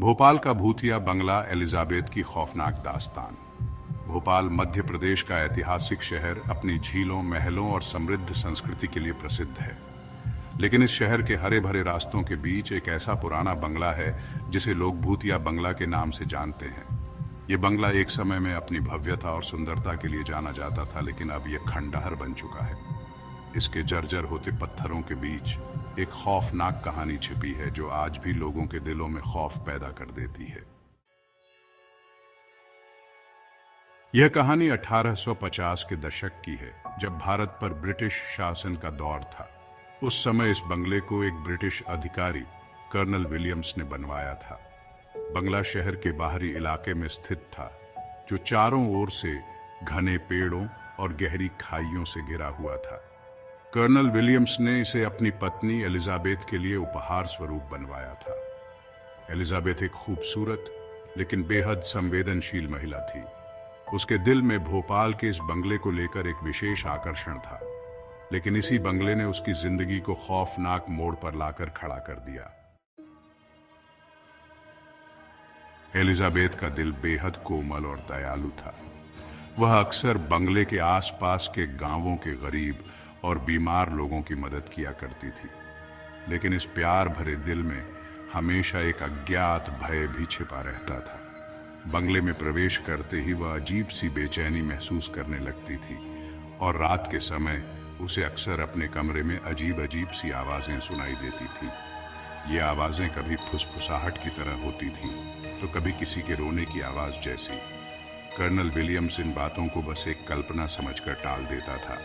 भोपाल का भूतिया बंगला एलिजाबेथ की खौफनाक दास्तान। भोपाल मध्य प्रदेश का ऐतिहासिक शहर अपनी झीलों, महलों और समृद्ध संस्कृति के लिए प्रसिद्ध है। लेकिन इस शहर के हरे भरे रास्तों के बीच एक ऐसा पुराना बंगला है जिसे लोग भूतिया बंगला के नाम से जानते हैं। ये बंगला एक समय में अपनी भव्यता और सुंदरता के लिए जाना जाता था, लेकिन अब यह खंडहर बन चुका है। इसके जर्जर होते पत्थरों के बीच एक खौफनाक कहानी छिपी है जो आज भी लोगों के दिलों में खौफ पैदा कर देती है। यह कहानी 1850 के दशक की है, जब भारत पर ब्रिटिश शासन का दौर था। उस समय इस बंगले को एक ब्रिटिश अधिकारी कर्नल विलियम्स ने बनवाया था। बंगला शहर के बाहरी इलाके में स्थित था, जो चारों ओर से घने पेड़ों और गहरी खाइयों से घिरा हुआ था। कर्नल विलियम्स ने इसे अपनी पत्नी एलिजाबेथ के लिए उपहार स्वरूप बनवाया था। एलिजाबेथ एक खूबसूरत लेकिन बेहद संवेदनशील महिला थी। उसके दिल में भोपाल के इस बंगले को लेकर एक विशेष आकर्षण था, लेकिन इसी बंगले ने उसकी जिंदगी को खौफनाक मोड़ पर लाकर खड़ा कर दिया। एलिजाबेथ का दिल बेहद कोमल और दयालु था। वह अक्सर बंगले के आसपास के गांवों के गरीब और बीमार लोगों की मदद किया करती थी, लेकिन इस प्यार भरे दिल में हमेशा एक अज्ञात भय भी छिपा रहता था। बंगले में प्रवेश करते ही वह अजीब सी बेचैनी महसूस करने लगती थी, और रात के समय उसे अक्सर अपने कमरे में अजीब अजीब सी आवाजें सुनाई देती थी। ये आवाजें कभी फुसफुसाहट की तरह होती थीं, तो कभी किसी के रोने की आवाज जैसी। कर्नल विलियम्स इन बातों को बस एक कल्पना समझकर टाल देता था,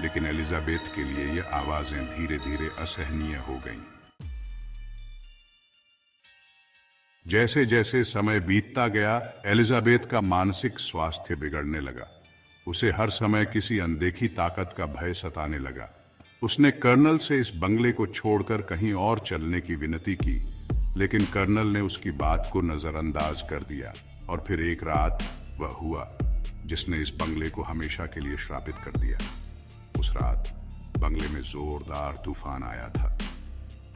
लेकिन एलिजाबेथ के लिए ये आवाजें धीरे धीरे असहनीय हो गईं। जैसे जैसे समय बीतता गया, एलिजाबेथ का मानसिक स्वास्थ्य बिगड़ने लगा। उसे हर समय किसी अनदेखी ताकत का भय सताने लगा। उसने कर्नल से इस बंगले को छोड़कर कहीं और चलने की विनती की, लेकिन कर्नल ने उसकी बात को नजरअंदाज कर दिया। और फिर एक रात वह हुआ जिसने इस बंगले को हमेशा के लिए श्रापित कर दिया। उस रात बंगले में जोरदार तूफान आया था।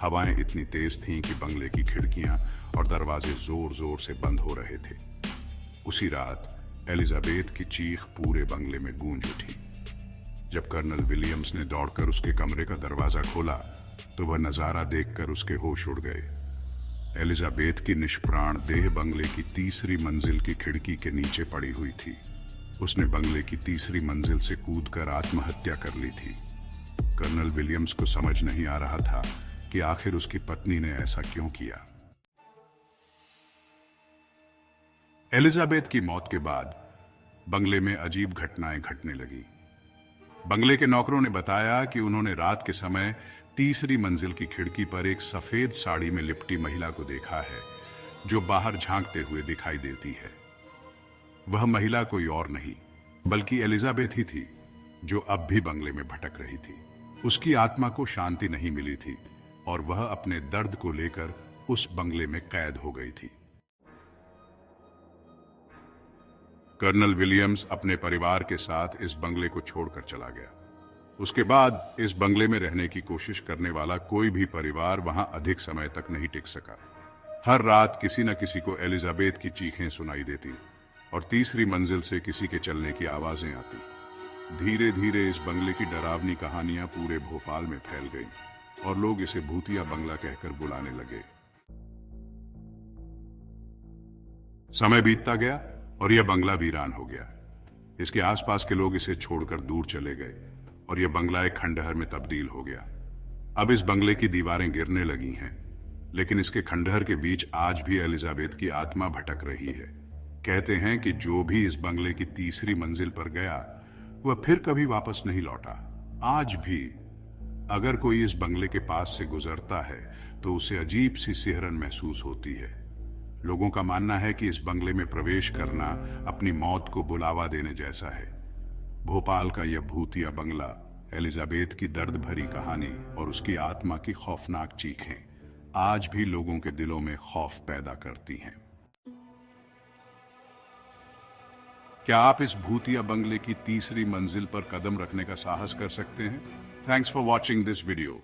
हवाएं इतनी तेज थीं कि बंगले की खिड़कियां और दरवाजे जोर जोर से बंद हो रहे थे। उसी रात एलिजाबेथ की चीख पूरे बंगले में गूंज उठी। जब कर्नल विलियम्स ने दौड़कर उसके कमरे का दरवाजा खोला, तो वह नजारा देखकर उसके होश उड़ गए। एलिजाबेथ की निष्प्राण देह बंगले की तीसरी मंजिल की खिड़की के नीचे पड़ी हुई थी। उसने बंगले की तीसरी मंजिल से कूदकर आत्महत्या कर ली थी। कर्नल विलियम्स को समझ नहीं आ रहा था कि आखिर उसकी पत्नी ने ऐसा क्यों किया। एलिजाबेथ की मौत के बाद बंगले में अजीब घटनाएं घटने लगी। बंगले के नौकरों ने बताया कि उन्होंने रात के समय तीसरी मंजिल की खिड़की पर एक सफेद साड़ी में लिपटी महिला को देखा है, जो बाहर झांकते हुए दिखाई देती है। वह महिला कोई और नहीं बल्कि एलिजाबेथ ही थी, जो अब भी बंगले में भटक रही थी। उसकी आत्मा को शांति नहीं मिली थी और वह अपने दर्द को लेकर उस बंगले में कैद हो गई थी। कर्नल विलियम्स अपने परिवार के साथ इस बंगले को छोड़कर चला गया। उसके बाद इस बंगले में रहने की कोशिश करने वाला कोई भी परिवार वहां अधिक समय तक नहीं टिक सका। हर रात किसी न किसी को एलिजाबेथ की चीखें सुनाई देती और तीसरी मंजिल से किसी के चलने की आवाजें आती। धीरे धीरे इस बंगले की डरावनी कहानियां पूरे भोपाल में फैल गईं और लोग इसे भूतिया बंगला कहकर बुलाने लगे। समय बीतता गया और यह बंगला वीरान हो गया। इसके आसपास के लोग इसे छोड़कर दूर चले गए और यह बंगला एक खंडहर में तब्दील हो गया। अब इस बंगले की दीवारें गिरने लगी हैं, लेकिन इसके खंडहर के बीच आज भी एलिजाबेथ की आत्मा भटक रही है। कहते हैं कि जो भी इस बंगले की तीसरी मंजिल पर गया, वह फिर कभी वापस नहीं लौटा। आज भी अगर कोई इस बंगले के पास से गुजरता है तो उसे अजीब सी सिहरन महसूस होती है। लोगों का मानना है कि इस बंगले में प्रवेश करना अपनी मौत को बुलावा देने जैसा है। भोपाल का यह भूतिया बंगला, एलिजाबेथ की दर्द भरी कहानी और उसकी आत्मा की खौफनाक चीखें आज भी लोगों के दिलों में खौफ पैदा करती हैं। क्या आप इस भूतिया बंगले की तीसरी मंजिल पर कदम रखने का साहस कर सकते हैं? Thanks for watching this video.